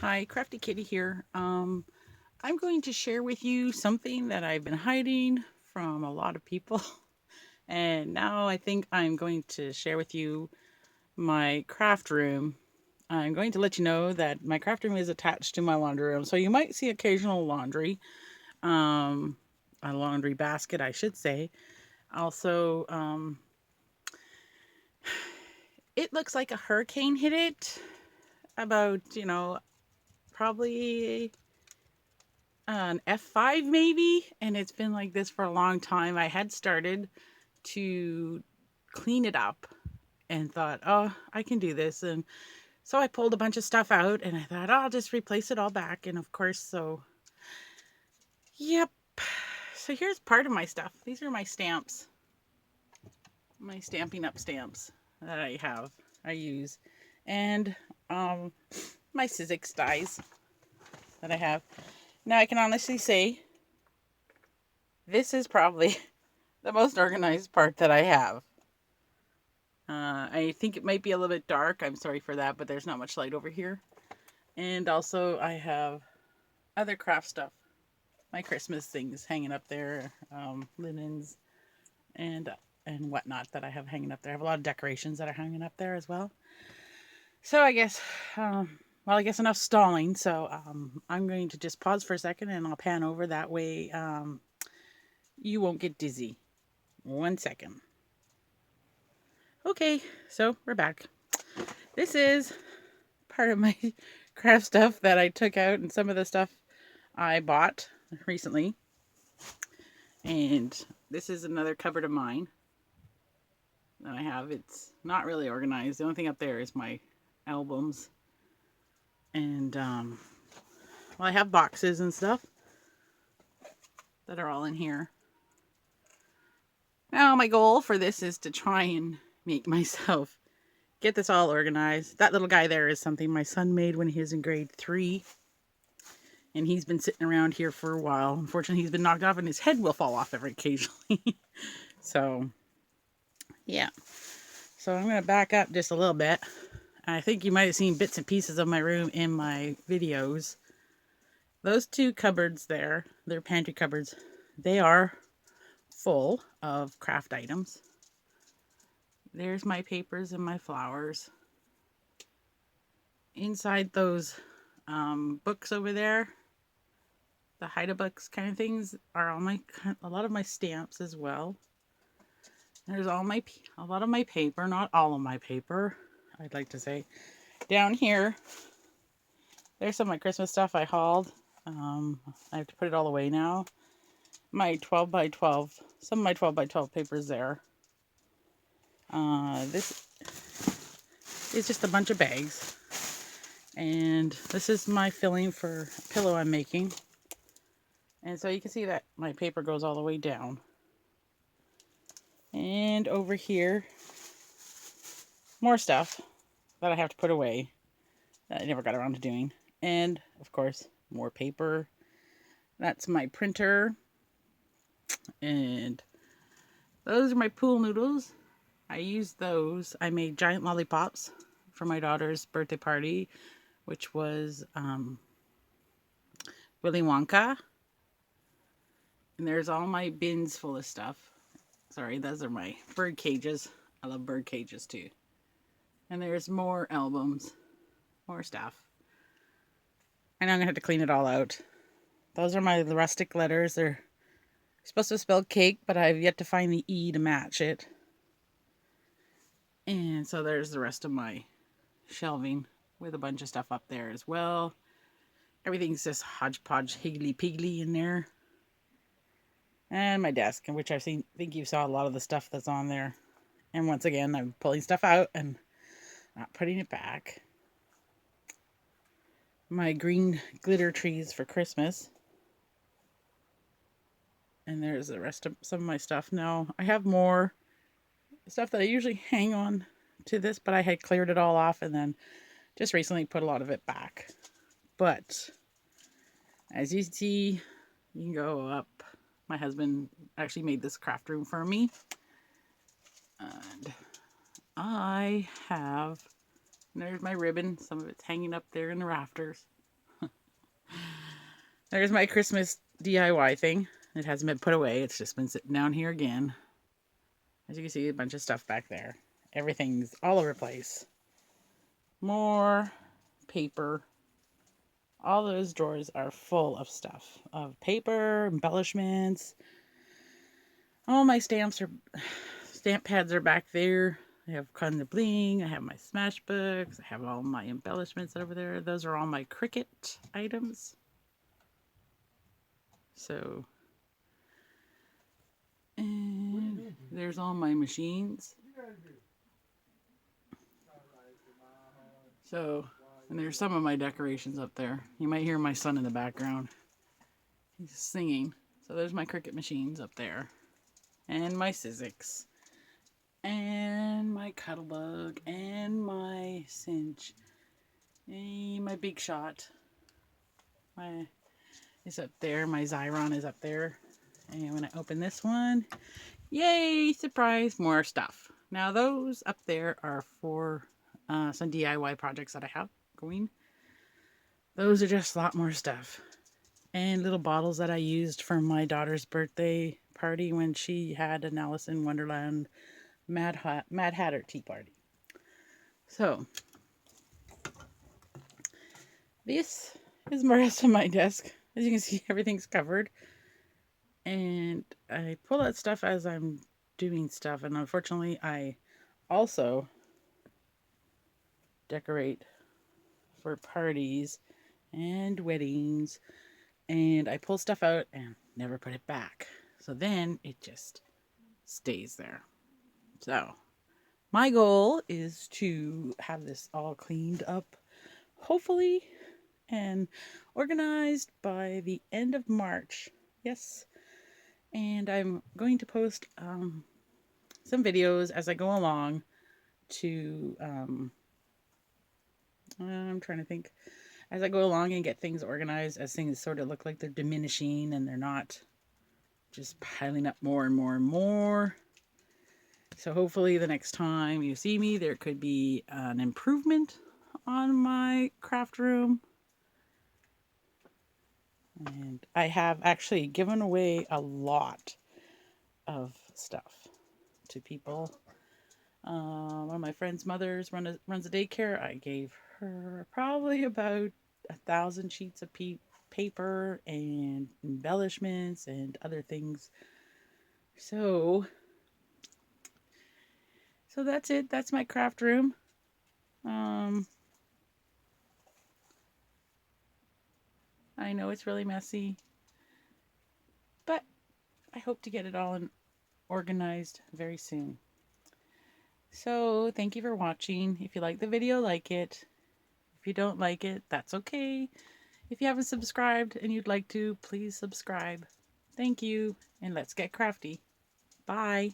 Hi, Crafty Kitty here. I'm going to share with you something that I've been hiding from a lot of people. And now I think I'm going to share with you my craft room. I'm going to let you know that my craft room is attached to my laundry room. So you might see occasional laundry, um, a laundry basket, I should say. Also, it looks like a hurricane hit it about, probably an F5 maybe, and it's been like this for a long time. I had started to clean it up and thought, oh, I can do this. And so I pulled a bunch of stuff out and I thought, oh, I'll just replace it all back. And of course, yep. So here's part of my stuff. These are my stamps, my Stampin' Up stamps that I use, and um, my Sizzix dies that I have. Now I can honestly say this is probably the most organized part that I have. I think it might be a little bit dark. I'm sorry for that, but there's not much light over here. And also, I have other craft stuff, my Christmas things hanging up there, linens and whatnot that I have hanging up there. I have a lot of decorations that are hanging up there as well. So I guess, I guess enough stalling. So I'm going to just pause for a second and I'll pan over. That way, you won't get dizzy. 1 second. Okay, so we're back. This is part of my craft stuff that I took out, and some of the stuff I bought recently. And this is another cupboard of mine that I have. It's not really organized. The only thing up there is my albums. And, I have boxes and stuff that are all in here. Now, my goal for this is to try and make myself get this all organized. That little guy there is something my son made when he was in grade 3. And he's been sitting around here for a while. Unfortunately, he's been knocked off and his head will fall off every occasionally. So, yeah. So I'm going to back up just a little bit. I think you might have seen bits and pieces of my room in my videos. Those two cupboards there, they're pantry cupboards, they are full of craft items. There's my papers and my flowers. Inside those books over there, the Haida books kind of things, are a lot of my stamps as well. There's a lot of my paper, not all of my paper, I'd like to say. Down here, there's some of my Christmas stuff I hauled. I have to put it all away now. My 12 by 12, some of my 12 by 12 papers there. This is just a bunch of bags. And this is my filling for a pillow I'm making. And so you can see that my paper goes all the way down. And over here, more stuff that I have to put away that I never got around to doing. And, of course, more paper. That's my printer. And those are my pool noodles. I used those. I made giant lollipops for my daughter's birthday party, which was Willy Wonka. And there's all my bins full of stuff. Sorry, those are my bird cages. I love bird cages too. And there's more albums, more stuff. And I'm going to have to clean it all out. Those are my rustic letters. They're supposed to spell cake, but I've yet to find the E to match it. And so there's the rest of my shelving with a bunch of stuff up there as well. Everything's just hodgepodge, higgly-piggly in there. And my desk, which think you saw a lot of the stuff that's on there. And once again, I'm pulling stuff out and not putting it back. My green glitter trees for Christmas. And there's the rest of some of my stuff. Now, I have more stuff that I usually hang on to this, but I had cleared it all off and then just recently put a lot of it back. But as you see, you can go up. My husband actually made this craft room for me. And I have, there's my ribbon. Some of it's hanging up there in the rafters. There's my Christmas DIY thing. It hasn't been put away. It's just been sitting down here again. As you can see, a bunch of stuff back there. Everything's all over the place. More paper. All those drawers are full of stuff. Of paper, embellishments. All my stamp pads are back there. I have kind of bling. I have my smash books. I have all my embellishments over there. Those are all my Cricut items. So, and there's all my machines. So, and there's some of my decorations up there. You might hear my son in the background. He's singing. So there's my Cricut machines up there. And my Sizzix. And my Cuttlebug. And my Cinch. And my Big Shot. Is up there. My Xyron is up there. And when I open this one, yay, surprise, more stuff. Now those up there are for some DIY projects that I have going. Those are just a lot more stuff. And little bottles that I used for my daughter's birthday party when she had an Alice in Wonderland Mad Hatter tea party. So, this is the rest of my desk. As you can see, everything's covered. And I pull out stuff as I'm doing stuff. And unfortunately, I also decorate for parties and weddings. And I pull stuff out and never put it back. So then it just stays there. So my goal is to have this all cleaned up, hopefully, and organized by the end of March. Yes. And I'm going to post some videos as I go along to, I'm trying to think, as I go along and get things organized, as things sort of look like they're diminishing and they're not just piling up more and more and more. So hopefully the next time you see me, there could be an improvement on my craft room. And I have actually given away a lot of stuff to people. One of my friend's mothers runs a daycare. I gave her probably about 1,000 sheets of paper and embellishments and other things. So that's it. That's my craft room. I know it's really messy, but I hope to get it all organized very soon. So thank you for watching. If you like the video, like it. If you don't like it, that's okay. If you haven't subscribed and you'd like to, please subscribe. Thank you, and let's get crafty. Bye.